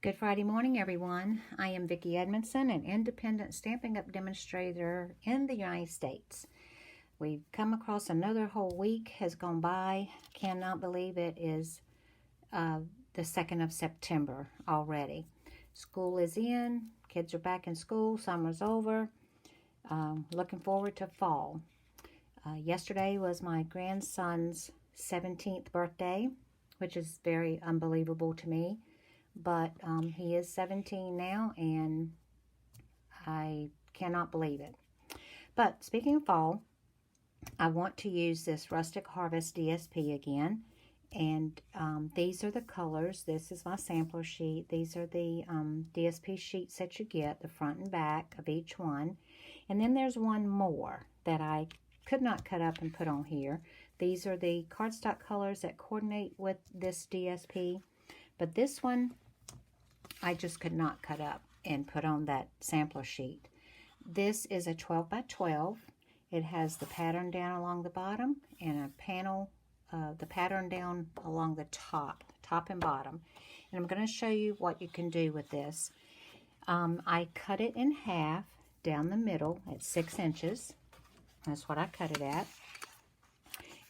Good Friday morning, everyone. I am Vicki Edmondson, an independent Stampin' Up! Demonstrator in the United States. We've come across another whole week has gone by. Cannot believe it is the 2nd of September already. School is in, kids are back in school, summer's over. Looking forward to fall. Yesterday was my grandson's 17th birthday, which is very unbelievable to me. But he is 17 now, and I cannot believe it. But speaking of fall, I want to use this Rustic Harvest DSP again. And these are the colors. This is my sampler sheet. These are the DSP sheets that you get, the front and back of each one. And then there's one more that I could not cut up and put on here. These are the cardstock colors that coordinate with this DSP. But this one, I just could not cut up and put on that sampler sheet. This is a 12 by 12. It has the pattern down along the bottom and a panel, the pattern down along the top and bottom. And I'm going to show you what you can do with this. I cut it in half down the middle at 6 inches. That's what I cut it at.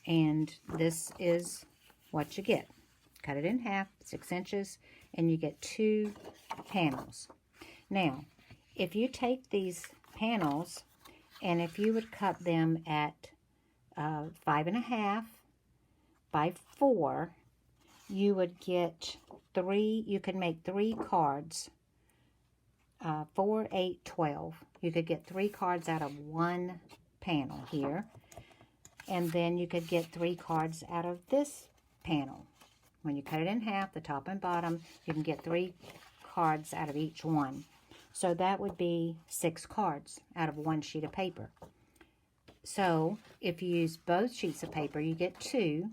And this is what you get. Cut it in half, 6 inches, and you get 2 panels. Now, if you take these panels, and if you would cut them at 5.5 by 4, you would get 3, you could make 3 cards, 4, 8, 12. You could get 3 cards out of one panel here, and then you could get 3 cards out of this panel. When you cut it in half, the top and bottom, you can get 3 cards out of each one. So that would be 6 cards out of one sheet of paper. So if you use both sheets of paper, you get 2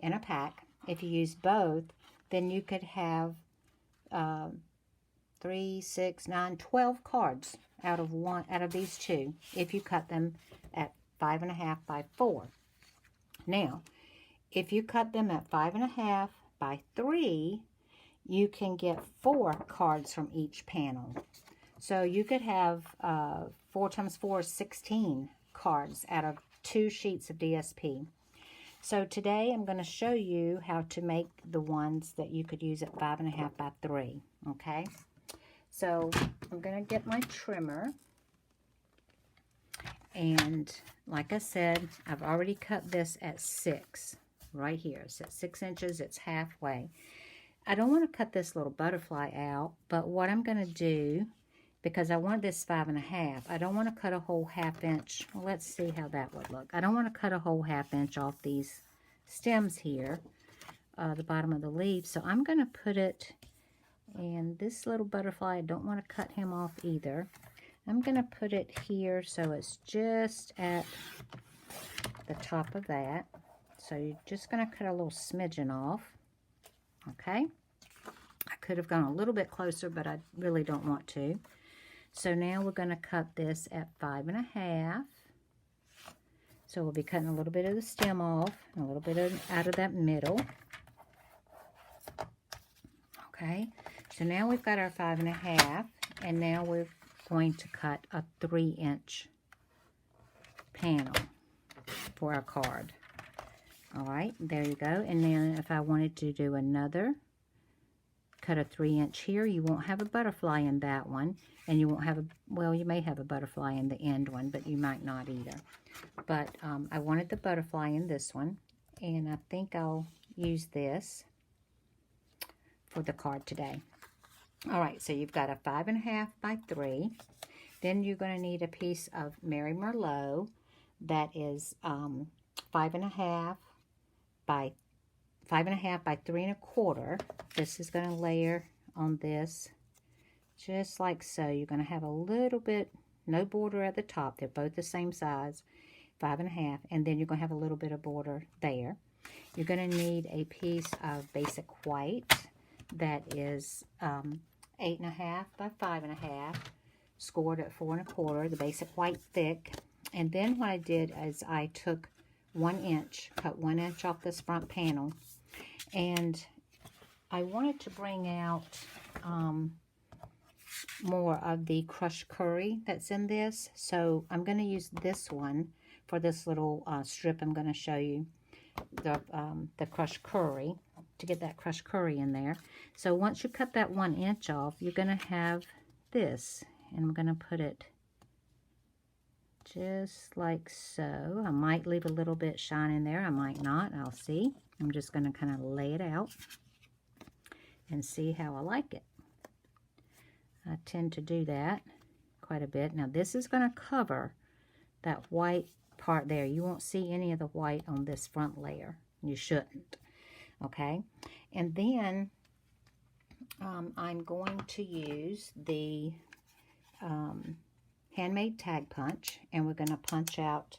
in a pack. If you use both, then you could have 3, 6, 9, 12 cards out of these 2 if you cut them at 5.5 by 4. Now, if you cut them at 5.5 by 3, you can get 4 cards from each panel. So you could have 4 times 4 is 16 cards out of 2 sheets of DSP. So today I'm going to show you how to make the ones that you could use at 5.5 by 3. Okay? So I'm going to get my trimmer. And like I said, I've already cut this at 6. Right here. It's at 6 inches. It's halfway. I don't want to cut this little butterfly out, but what I'm going to do, because I want this 5.5, I don't want to cut a whole 1/2 inch. Well, let's see how that would look. I don't want to cut a whole 1/2 inch off these stems here, the bottom of the leaf. So I'm going to put it in this little butterfly. I don't want to cut him off either. I'm going to put it here so it's just at the top of that. So you're just going to cut a little smidgen off, okay? I could have gone a little bit closer, but I really don't want to. So now we're going to cut this at 5.5. So we'll be cutting a little bit of the stem off, and a little bit out of that middle. Okay, so now we've got our 5.5, and now we're going to cut a 3-inch panel for our card. All right, there you go. And then if I wanted to do another, cut a 3-inch here, you won't have a butterfly in that one. And you won't have a, well, you may have a butterfly in the end one, but you might not either. But I wanted the butterfly in this one. And I think I'll use this for the card today. All right, so you've got a 5.5 by 3. Then you're going to need a piece of Mary Merlot that is 5.5 by 5.5 by 3.25. This is going to layer on this just like so. You're going to have a little bit, no border at the top. They're both the same size, 5.5, and then you're going to have a little bit of border there. You're going to need a piece of basic white that is 8.5 by 5.5, scored at 4.25, the basic white thick. And then what I did is I took 1 inch, cut 1 inch off this front panel, and I wanted to bring out more of the crushed curry that's in this. So I'm going to use this one for this little strip. I'm going to show you the crushed curry to get that crushed curry in there. So once you cut that 1 inch off, you're going to have this, and I'm going to put it just like so. I might leave a little bit shine in there, I might not, I'll see. I'm just going to kind of lay it out and see how I like it. I tend to do that quite a bit. Now this is going to cover that white part there. You won't see any of the white on this front layer. You shouldn't. Okay, and then I'm going to use the handmade tag punch, and we're going to punch out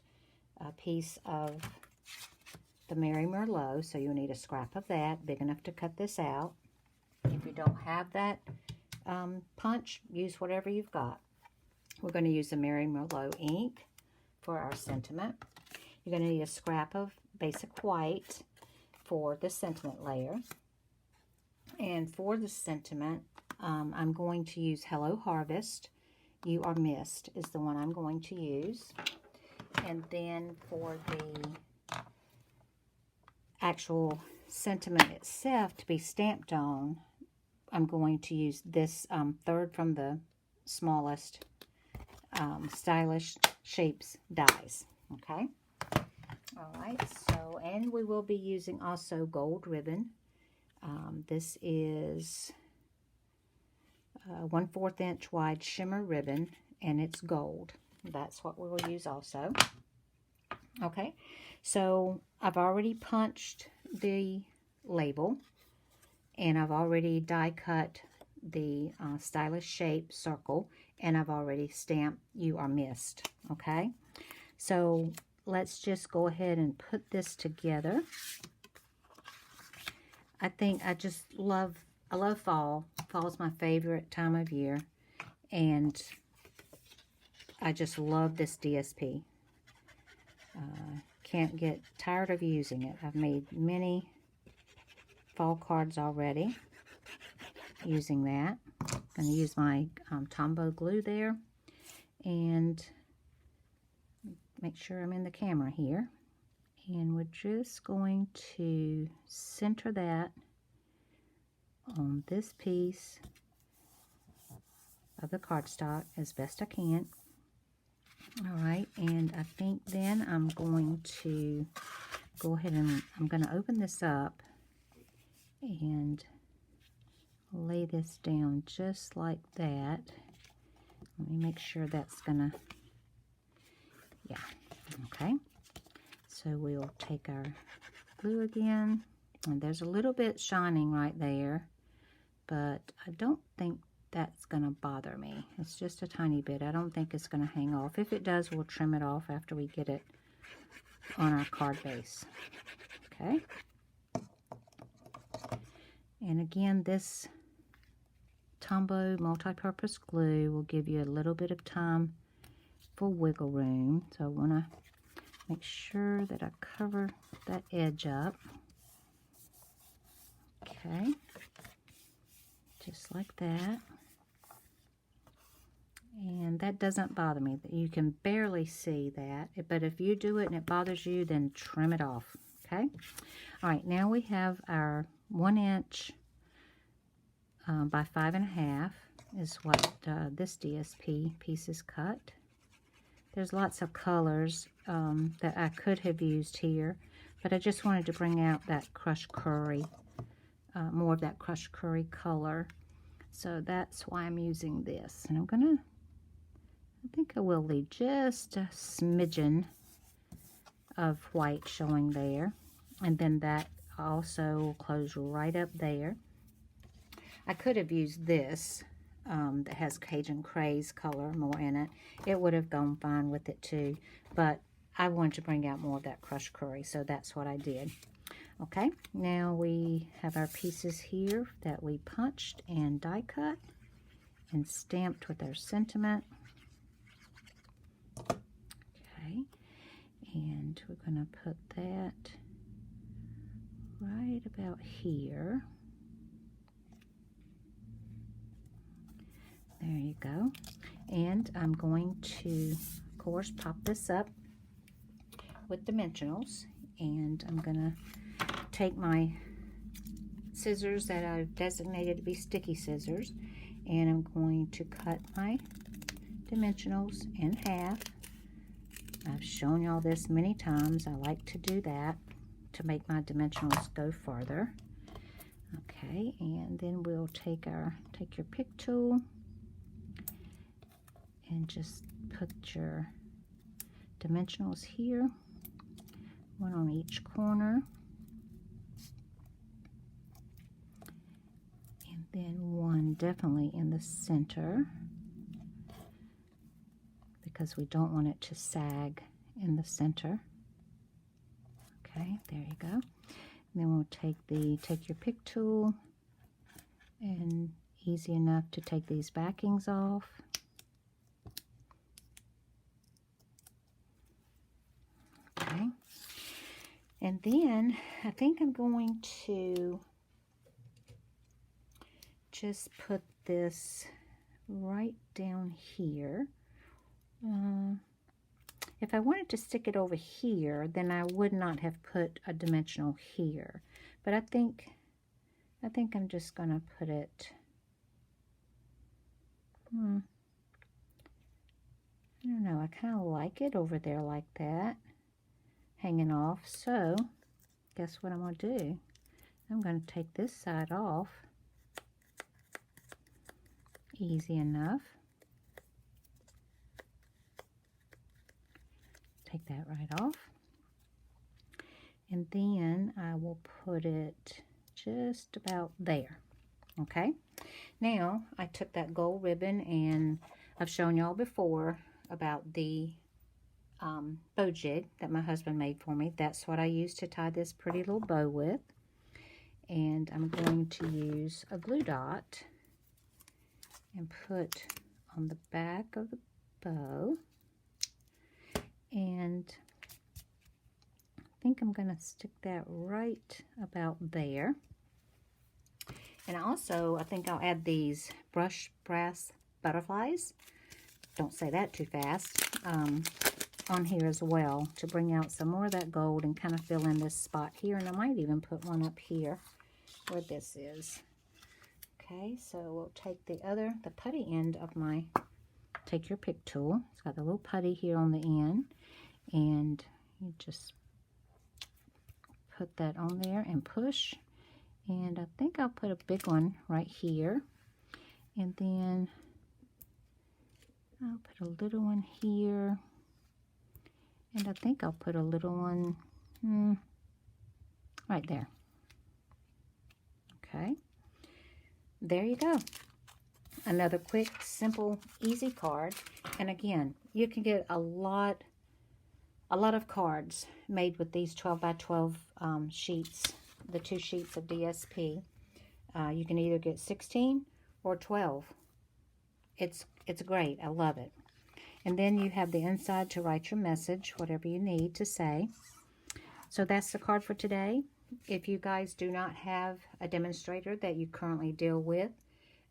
a piece of the Mary Merlot. So you'll need a scrap of that, big enough to cut this out. If you don't have that punch, use whatever you've got. We're going to use the Mary Merlot ink for our sentiment. You're going to need a scrap of basic white for the sentiment layer. And for the sentiment, I'm going to use Hello Harvest. You Are Missed is the one I'm going to use. And then for the actual sentiment itself to be stamped on, I'm going to use this third from the smallest Stylish Shapes dies. Okay. All right. So, and we will be using also gold ribbon. This is 1/4 inch wide shimmer ribbon, and it's gold. That's what we will use also. Okay. So I've already punched the label, and I've already die cut the Stylish Shape circle, and I've already stamped You Are Missed. Okay, so let's just go ahead and put this together. I love fall. Fall's my favorite time of year, and I just love this DSP. Can't get tired of using it. I've made many fall cards already using that. I'm going to use my Tombow glue there, and make sure I'm in the camera here. And we're just going to center that on this piece of the cardstock as best I can. All right, and I think then I'm going to go ahead and I'm going to open this up and lay this down just like that. Let me make sure that's gonna, yeah, okay. So we'll take our glue again, and there's a little bit shining right there, but I don't think that's gonna bother me. It's just a tiny bit. I don't think it's gonna hang off. If it does, we'll trim it off after we get it on our card base. Okay. And again, this Tombow multi-purpose glue will give you a little bit of time for wiggle room. So I want to make sure that I cover that edge up. Okay, just like that. And that doesn't bother me. You can barely see that, but if you do it and it bothers you, then trim it off. Okay. All right, now we have our 1 inch by 5.5 is what this DSP piece is cut. There's lots of colors that I could have used here, but I just wanted to bring out that crushed curry, more of that crushed curry color. So that's why I'm using this. And I think I will leave just a smidgen of white showing there. And then that also will close right up there. I could have used this that has Cajun Craze color more in it. It would have gone fine with it too, but I wanted to bring out more of that crushed curry, so that's what I did. Okay, now we have our pieces here that we punched and die cut and stamped with our sentiment. Okay, and we're going to put that right about here. There you go. And I'm going to, of course, pop this up with dimensionals. And I'm going to take my scissors that I've designated to be sticky scissors, and I'm going to cut my dimensionals in half. I've shown y'all this many times. I like to do that to make my dimensionals go further. Okay, and then we'll take your pick tool and just put your dimensionals here, one on each corner, and then one definitely in the center, because we don't want it to sag in the center. Okay, there you go. And then we'll take your pick tool, and easy enough to take these backings off. Okay, and then I think I'm going to just put this right down here. If I wanted to stick it over here, then I would not have put a dimensional here. But I think I'm just gonna put it. I don't know. I kind of like it over there like that, hanging off. So, guess what I'm gonna do? I'm gonna take this side off. Easy enough. Take that right off, and then I will put it just about there. Okay, now I took that gold ribbon, and I've shown y'all before about the bow jig that my husband made for me. That's what I used to tie this pretty little bow with, and I'm going to use a glue dot and put on the back of the bow. And I think I'm going to stick that right about there. And also, I think I'll add these brush brass butterflies, don't say that too fast, on here as well, to bring out some more of that gold and kind of fill in this spot here. And I might even put one up here where this is. Okay, so we'll take the putty end of my, take your pick tool. It's got the little putty here on the end. And you just put that on there and push. And I think I'll put a big one right here. And then I'll put a little one here. And I think I'll put a little one right there. Okay. There you go. Another quick, simple, easy card. And again, you can get a lot of cards made with these 12 by 12 sheets, the 2 sheets of DSP. You can either get 16 or 12. It's great. I love it. And then you have the inside to write your message, whatever you need to say. So that's the card for today. If you guys do not have a demonstrator that you currently deal with,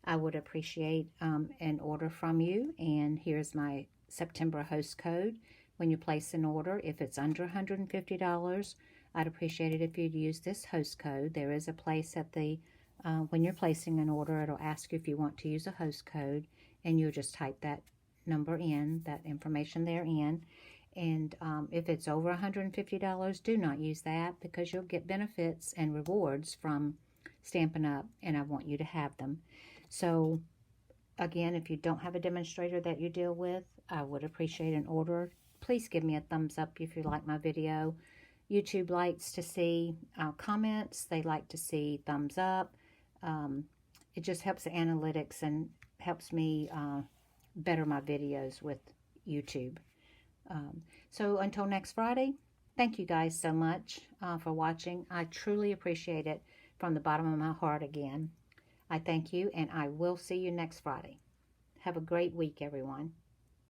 I would appreciate an order from you. And here's my September host code. When you place an order, if it's under $150, I'd appreciate it if you'd use this host code. There is a place at the, when you're placing an order, it'll ask you if you want to use a host code, and you'll just type that number in, that information there in. And if it's over $150, do not use that, because you'll get benefits and rewards from Stampin' Up, and I want you to have them. So again, if you don't have a demonstrator that you deal with, I would appreciate an order. Please give me a thumbs up if you like my video. YouTube likes to see comments. They like to see thumbs up. It just helps the analytics and helps me better my videos with YouTube. So until next Friday, thank you guys so much for watching. I truly appreciate it from the bottom of my heart again. I thank you, and I will see you next Friday. Have a great week, everyone.